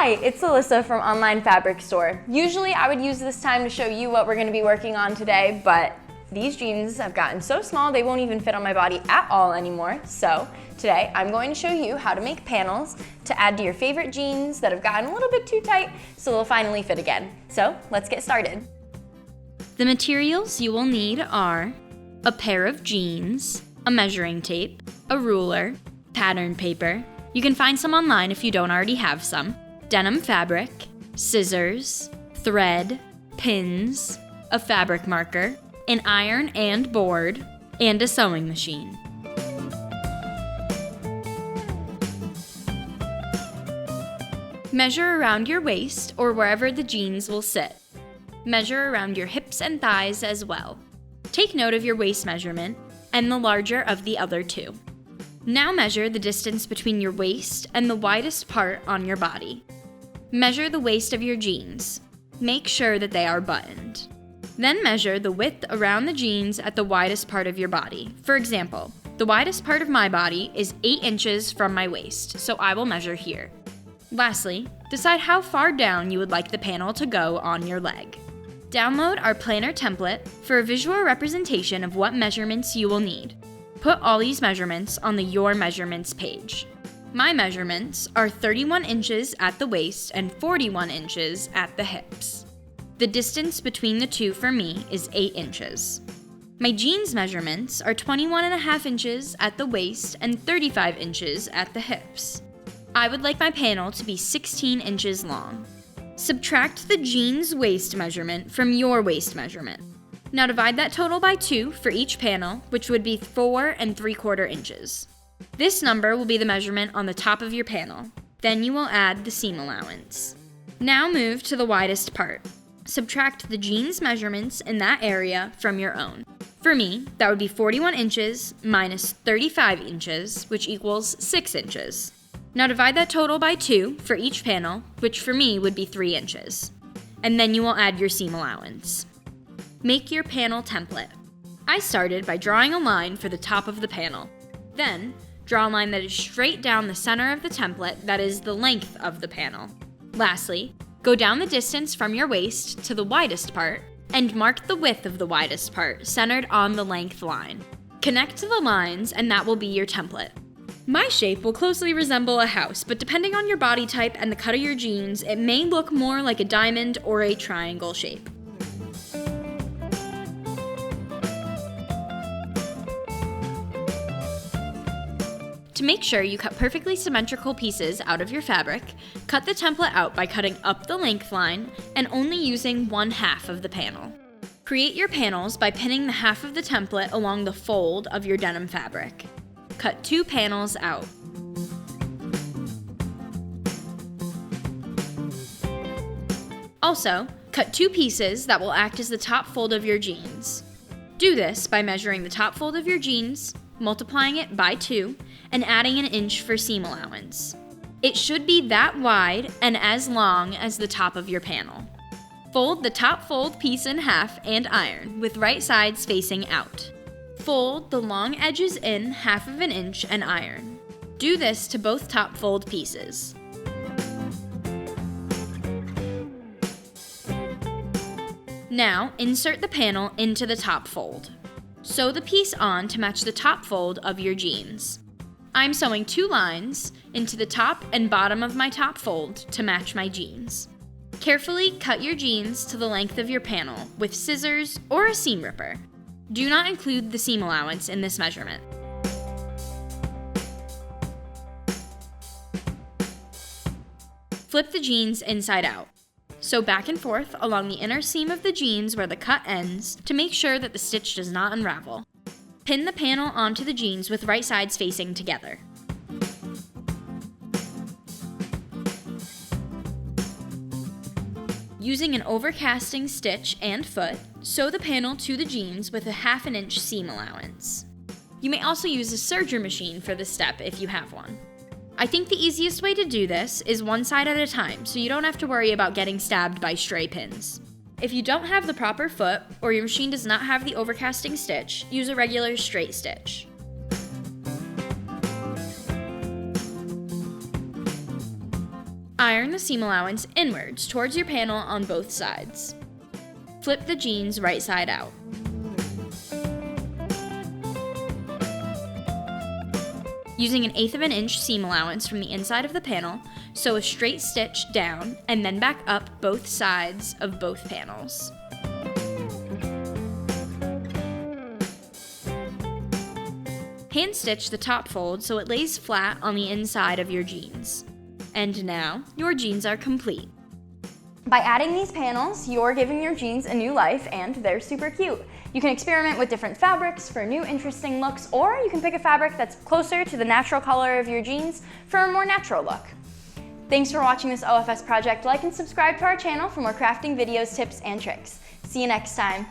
Hi, it's Alyssa from Online Fabric Store. Usually I would use this time to show you what we're going to be working on today, but these jeans have gotten so small they won't even fit on my body at all anymore. So today I'm going to show you how to make panels to add to your favorite jeans that have gotten a little bit too tight so they'll finally fit again. So let's get started. The materials you will need are a pair of jeans, a measuring tape, a ruler, pattern paper. You can find some online if you don't already have some. Denim fabric, scissors, thread, pins, a fabric marker, an iron and board, and a sewing machine. Measure around your waist or wherever the jeans will sit. Measure around your hips and thighs as well. Take note of your waist measurement and the larger of the other two. Now measure the distance between your waist and the widest part on your body. Measure the waist of your jeans. Make sure that they are buttoned. Then measure the width around the jeans at the widest part of your body. For example, the widest part of my body is 8 inches from my waist, so I will measure here. Lastly, decide how far down you would like the panel to go on your leg. Download our planner template for a visual representation of what measurements you will need. Put all these measurements on the Your Measurements page. My measurements are 31 inches at the waist and 41 inches at the hips. The distance between the two for me is 8 inches. My jeans measurements are 21.5 inches at the waist and 35 inches at the hips. I would like my panel to be 16 inches long. Subtract the jeans waist measurement from your waist measurement. Now divide that total by 2 for each panel, which would be 4 3/4 inches. This number will be the measurement on the top of your panel. Then you will add the seam allowance. Now move to the widest part. Subtract the jeans measurements in that area from your own. For me, that would be 41 inches minus 35 inches, which equals 6 inches. Now divide that total by 2 for each panel, which for me would be 3 inches. And then you will add your seam allowance. Make your panel template. I started by drawing a line for the top of the panel. Then, draw a line that is straight down the center of the template, that is the length of the panel. Lastly, go down the distance from your waist to the widest part, and mark the width of the widest part, centered on the length line. Connect to the lines, and that will be your template. My shape will closely resemble a house, but depending on your body type and the cut of your jeans, it may look more like a diamond or a triangle shape. To make sure you cut perfectly symmetrical pieces out of your fabric, cut the template out by cutting up the length line and only using 1/2 of the panel. Create your panels by pinning the half of the template along the fold of your denim fabric. Cut 2 panels out. Also, cut 2 pieces that will act as the top fold of your jeans. Do this by measuring the top fold of your jeans, multiplying it by 2, and adding an inch for seam allowance. It should be that wide and as long as the top of your panel. Fold the top fold piece in half and iron, with right sides facing out. Fold the long edges in 1/2 inch and iron. Do this to both top fold pieces. Now, insert the panel into the top fold. Sew the piece on to match the top fold of your jeans. I'm sewing 2 lines into the top and bottom of my top fold to match my jeans. Carefully cut your jeans to the length of your panel with scissors or a seam ripper. Do not include the seam allowance in this measurement. Flip the jeans inside out. Sew back and forth along the inner seam of the jeans where the cut ends to make sure that the stitch does not unravel. Pin the panel onto the jeans with right sides facing together. Using an overcasting stitch and foot, sew the panel to the jeans with a 1/2 inch seam allowance. You may also use a serger machine for this step if you have one. I think the easiest way to do this is one side at a time, so you don't have to worry about getting stabbed by stray pins. If you don't have the proper foot, or your machine does not have the overcasting stitch, use a regular straight stitch. iron the seam allowance inwards towards your panel on both sides. Flip the jeans right side out. Using 1/8 of an inch seam allowance from the inside of the panel, sew a straight stitch down and then back up both sides of both panels. Hand stitch the top fold so it lays flat on the inside of your jeans. And now, your jeans are complete. By adding these panels, you're giving your jeans a new life and they're super cute. You can experiment with different fabrics for new interesting looks, or you can pick a fabric that's closer to the natural color of your jeans for a more natural look. Thanks for watching this OFS project. Like and subscribe to our channel for more crafting videos, tips, and tricks. See you next time.